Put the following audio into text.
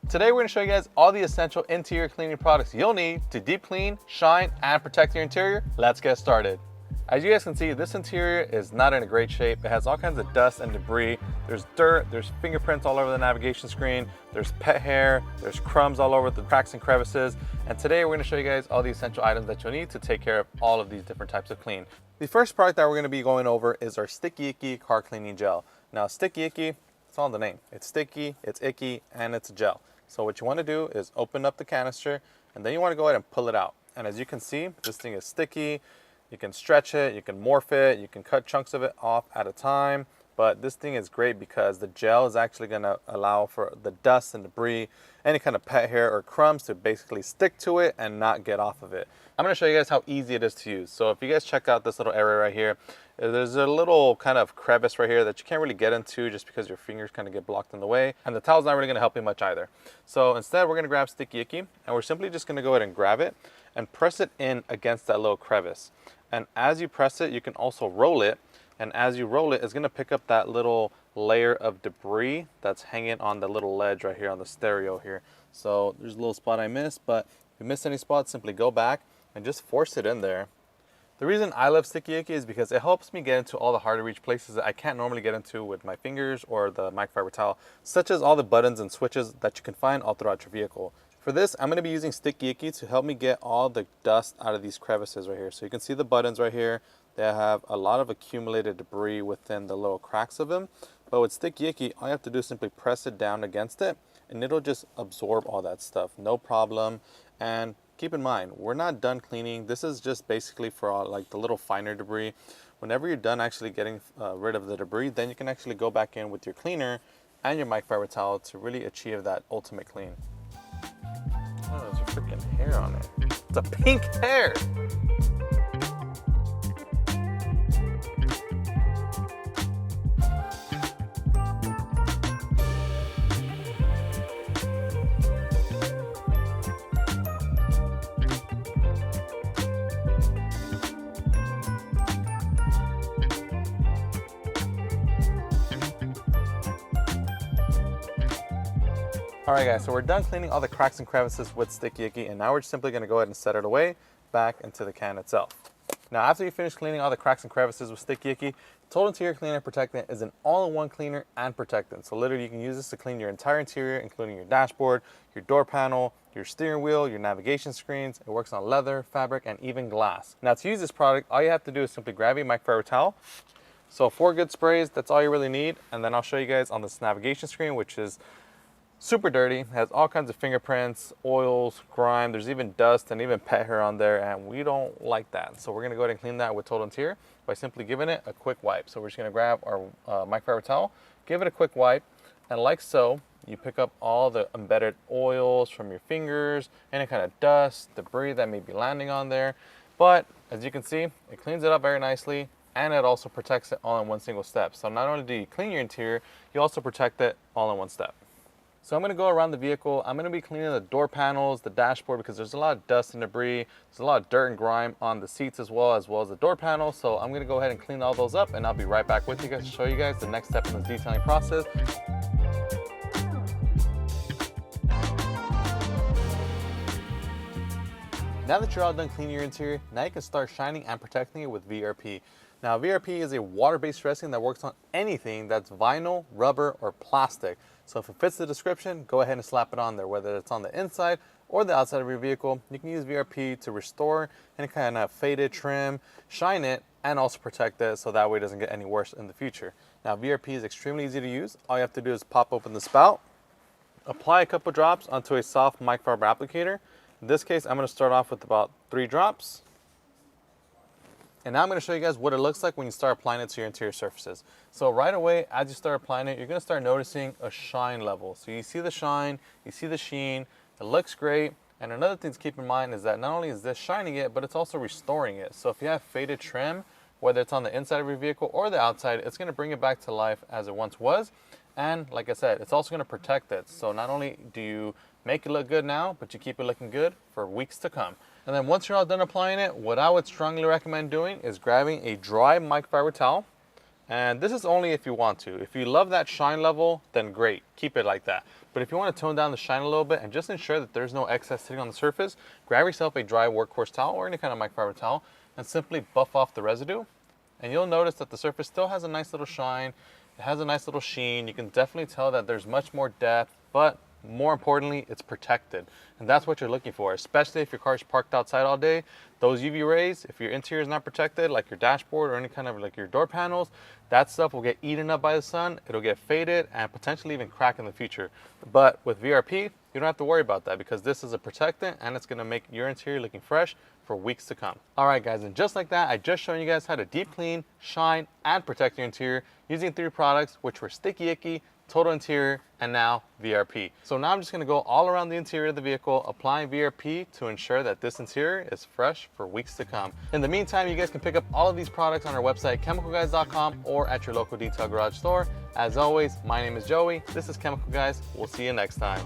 Today we're going to show you guys all the essential interior cleaning products you'll need to deep clean, shine, and protect your interior. Let's get started. As you guys can see, this interior is not in a great shape. It has all kinds of dust and debris. There's dirt, there's fingerprints all over the navigation screen, there's pet hair, there's crumbs all over the cracks and crevices. And today we're going to show you guys all the essential items that you'll need to take care of all of these different types of clean. The first product that we're going to be going over is our Sticky Icky car cleaning gel. Now Sticky Icky, it's all in the name. It's sticky, it's icky, and it's a gel. So what you want to do is open up the canister and then you want to go ahead and pull it out. And as you can see, this thing is sticky. You can stretch it, you can morph it, you can cut chunks of it off at a time. But this thing is great because the gel is actually going to allow for the dust and debris, any kind of pet hair or crumbs to basically stick to it and not get off of it. I'm going to show you guys how easy it is to use. So if you guys check out this little area right here, there's a little kind of crevice right here that you can't really get into just because your fingers kind of get blocked in the way. And the towel's not really going to help you much either. So instead, we're going to grab Sticky Icky and we're simply just going to go ahead and grab it and press it in against that little crevice. And as you press it, you can also roll it. And as you roll it, it's going to pick up that little layer of debris that's hanging on the little ledge right here on the stereo here. So there's a little spot I missed, but if you miss any spots, simply go back and just force it in there. The reason I love Sticky Icky is because it helps me get into all the hard to reach places that I can't normally get into with my fingers or the microfiber towel, such as all the buttons and switches that you can find all throughout your vehicle. For this, I'm going to be using Sticky Icky to help me get all the dust out of these crevices right here. So you can see the buttons right here. They have a lot of accumulated debris within the little cracks of them. But with Sticky Icky, all you have to do is simply press it down against it and it'll just absorb all that stuff. No problem. And keep in mind, we're not done cleaning. This is just basically for all, like the little finer debris. Whenever you're done actually getting rid of the debris, then you can actually go back in with your cleaner and your microfiber towel to really achieve that ultimate clean. Oh, there's a freaking hair on it. It's a pink hair. Alright guys, so we're done cleaning all the cracks and crevices with Sticky Icky, and now we're simply going to go ahead and set it away back into the can itself. Now after you finish cleaning all the cracks and crevices with Sticky Icky, Total Interior Cleaner Protectant is an all-in-one cleaner and protectant. So literally you can use this to clean your entire interior, including your dashboard, your door panel, your steering wheel, your navigation screens. It works on leather, fabric, and even glass. Now to use this product, all you have to do is simply grab your microfiber towel. So 4 good sprays, that's all you really need. And then I'll show you guys on this navigation screen, which is super dirty, has all kinds of fingerprints, oils, grime, there's even dust and even pet hair on there, and we don't like that. So we're gonna go ahead and clean that with Total Interior by simply giving it a quick wipe. So we're just gonna grab our microfiber towel, give it a quick wipe, and like so, you pick up all the embedded oils from your fingers, any kind of dust, debris that may be landing on there. But as you can see, it cleans it up very nicely, and it also protects it all in one single step. So not only do you clean your interior, you also protect it all in one step. So I'm going to go around the vehicle. I'm going to be cleaning the door panels, the dashboard, because there's a lot of dust and debris. There's a lot of dirt and grime on the seats as well as the door panel. So I'm going to go ahead and clean all those up, and I'll be right back with you guys to show you guys the next step in this detailing process. Now that you're all done cleaning your interior, now you can start shining and protecting it with VRP. Now VRP is a water-based dressing that works on anything that's vinyl, rubber, or plastic. So if it fits the description, go ahead and slap it on there, whether it's on the inside or the outside of your vehicle. You can use VRP to restore any kind of faded trim, shine it, and also protect it so that way it doesn't get any worse in the future. Now VRP is extremely easy to use. All you have to do is pop open the spout, apply a couple drops onto a soft microfiber applicator. In this case, I'm going to start off with about 3 drops. And now I'm going to show you guys what it looks like when you start applying it to your interior surfaces. So right away, as you start applying it, you're going to start noticing a shine level. So you see the shine, you see the sheen, it looks great. And another thing to keep in mind is that not only is this shining it, but it's also restoring it. So if you have faded trim, whether it's on the inside of your vehicle or the outside, it's going to bring it back to life as it once was. And like I said, it's also going to protect it. So not only do you make it look good now, but you keep it looking good for weeks to come. And then once you're all done applying it, what I would strongly recommend doing is grabbing a dry microfiber towel And this is only if you want to. If you love that shine level, then great, keep it like that. But if you want to tone down the shine a little bit and just ensure that there's no excess sitting on the surface, grab yourself a dry Workhorse towel or any kind of microfiber towel and simply buff off the residue. And you'll notice that the surface still has a nice little shine. It has a nice little sheen. You can definitely tell that there's much more depth, but more importantly, it's protected. And that's what you're looking for, especially if your car is parked outside all day. Those UV rays, if your interior is not protected, like your dashboard or any kind of like your door panels, that stuff will get eaten up by the sun. It'll get faded and potentially even crack in the future. But with VRP, you don't have to worry about that because this is a protectant and it's gonna make your interior looking fresh for weeks to come. All right guys, and just like that, I just shown you guys how to deep clean, shine, and protect your interior using 3 products, which were Sticky Icky, Total Interior, and now VRP. So now I'm just gonna go all around the interior of the vehicle, applying VRP to ensure that this interior is fresh for weeks to come. In the meantime, you guys can pick up all of these products on our website, chemicalguys.com, or at your local detail garage store. As always, my name is Joey. This is Chemical Guys. We'll see you next time.